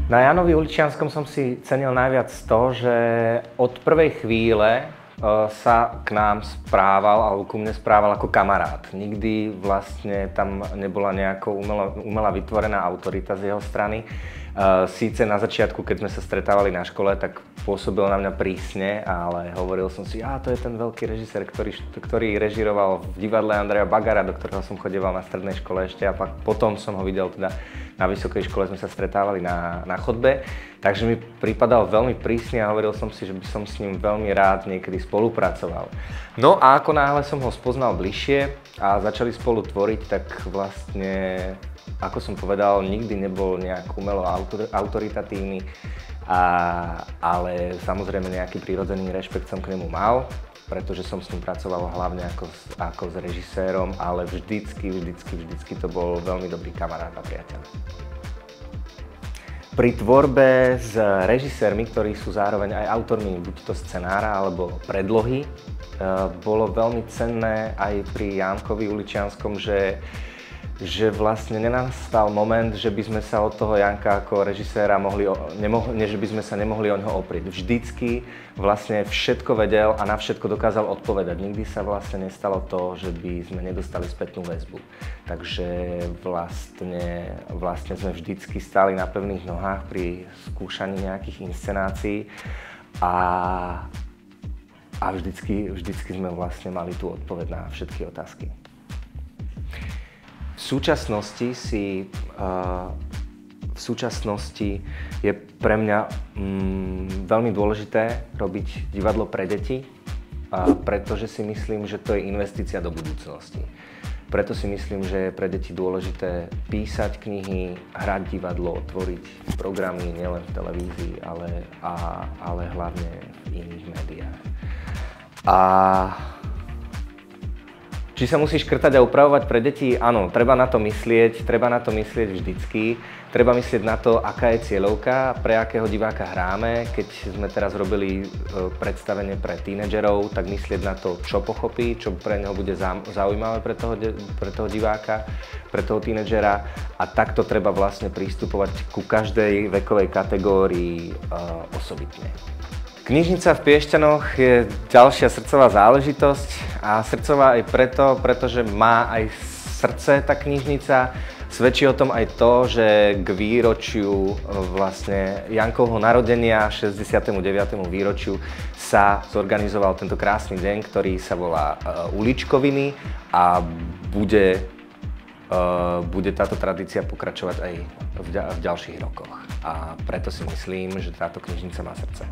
Na Jánovi Uličianskom som si cenil najviac to, že od prvej chvíle sa k nám správal, alebo ku mne správal ako kamarát. Nikdy vlastne tam nebola nejako umelá vytvorená autorita z jeho strany. Síce na začiatku, keď sme sa stretávali na škole, tak pôsobil na mňa prísne, ale hovoril som si, to je ten veľký režisér, ktorý režíroval v divadle Andreja Bagara, do ktorého som chodieval na strednej škole ešte, a potom som ho videl teda na vysokej škole, sme sa stretávali na chodbe. Takže mi pripadal veľmi prísny a hovoril som si, že by som s ním veľmi rád niekedy spolupracoval. No a ako náhle som ho spoznal bližšie a začali spolu tvoriť, tak vlastne, ako som povedal, nikdy nebol nejak umelo autoritatívny, ale samozrejme nejaký prirodzený rešpekt som k nemu mal, pretože som s ním pracoval hlavne ako s režisérom, ale vždycky to bol veľmi dobrý kamarát a priateľ. Pri tvorbe s režisérmi, ktorí sú zároveň aj autormi buď to scenára alebo predlohy, bolo veľmi cenné aj pri Jánkovi Uličianskom, že vlastne nenastal moment, že by sme sa od toho Janka ako režiséra že by sme sa nemohli o neho oprieť. Vždycky vlastne všetko vedel a na všetko dokázal odpovedať. Nikdy sa vlastne nestalo to, že by sme nedostali spätnú väzbu. Takže vlastne sme vždycky stáli na pevných nohách pri skúšaní nejakých inscenácií a vždycky sme vlastne mali tú odpoveď na všetky otázky. V súčasnosti je pre mňa veľmi dôležité robiť divadlo pre deti, pretože si myslím, že to je investícia do budúcnosti. Preto si myslím, že je pre deti dôležité písať knihy, hrať divadlo, tvoriť programy nielen v televízii, ale hlavne v iných médiách. Či sa musí škrtať a upravovať pre deti? Áno, treba na to myslieť vždycky. Treba myslieť na to, aká je cieľovka, pre akého diváka hráme. Keď sme teraz robili predstavenie pre tínedžerov, tak myslieť na to, čo pochopí, čo pre neho bude zaujímavé pre toho diváka, pre toho tínedžera. A takto treba vlastne pristupovať ku každej vekovej kategórii osobitne. Knižnica v Piešťanoch je ďalšia srdcová záležitosť a srdcová aj pretože má aj srdce tá knižnica. Svedčí o tom aj to, že k výročiu vlastne Jankovho narodenia, 69. výročiu, sa zorganizoval tento krásny deň, ktorý sa volá Uličkoviny a bude táto tradícia pokračovať aj v ďalších rokoch. A preto si myslím, že táto knižnica má srdce.